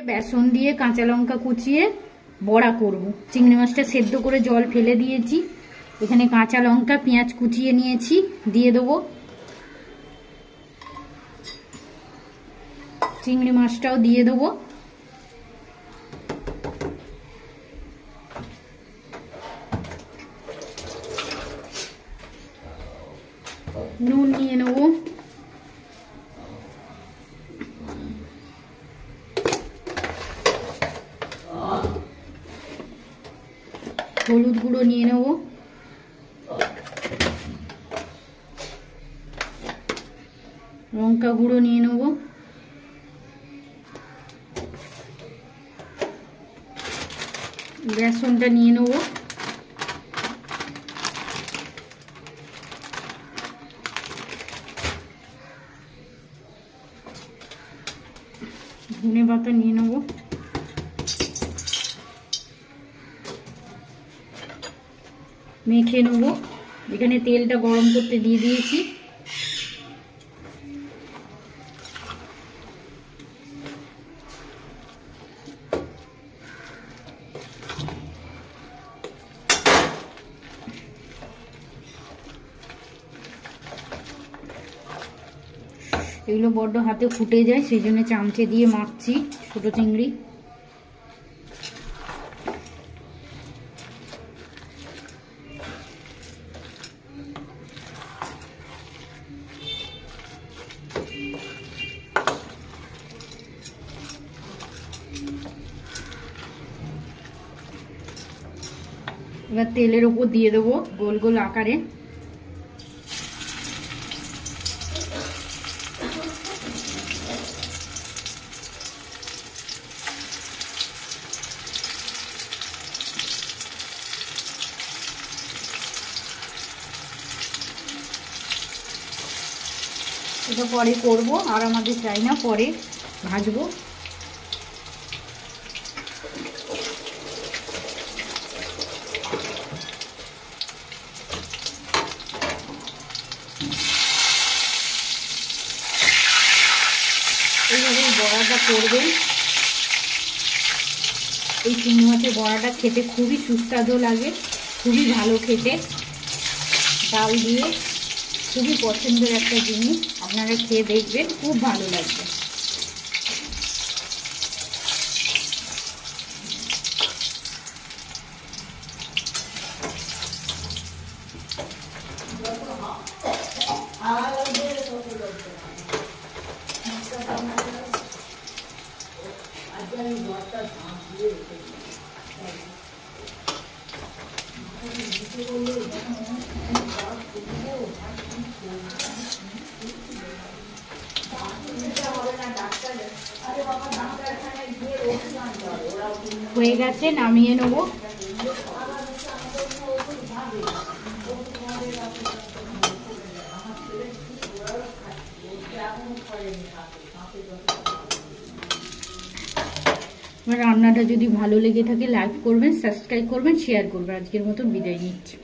বেসন দিয়ে কাঁচা লঙ্কা কুচিয়ে বড়া করব। চিংড়ি মাছটা সেদ্ধ করে জল ফেলে দিয়েছি। এখানে কাঁচা লঙ্কা পেঁয়াজ কুচিয়ে নিয়েছি, দিয়ে দেবো। চিংড়ি মাছটাও দিয়ে দেবো। নুন নিয়ে নেব। হলুদ গুঁড়ো নিয়ে নেব। লঙ্কা গুঁড়ো নিয়ে নেব। বেসনটা নিয়ে নেব। ধনে পাতা নিয়ে নেব। মেখে নেব। এখানে তেলটা গরম করতে দিয়ে দিয়েছি। এগুলো বড্ড হাতে ফুটে যায়, সেই জন্য চামচে দিয়ে মাখছি ছোট চিংড়ি। এবার তেলের উপর দিয়ে দেবো গোল গোল আকারে। এটা পরে করব, আর আমাদের চাই না, পরে ভাজবো। এইভাবে বড়াটা করবেন। এই চিংড়ি মাছের বড়াটা খেতে খুবই সুস্বাদু লাগে, খুবই ভালো খেতে। ডাল দিয়ে খুবই পছন্দের একটা জিনিস, আপনারা খেয়ে দেখবেন, খুব ভালো লাগবে। হয়ে গেছে, নামিয়ে নেব। রান্নাটা যদি ভালো লেগে থাকে লাইক করবেন, সাবস্ক্রাইব করবেন, শেয়ার করবেন। আজকের মতো বিদায় নিচ্ছি।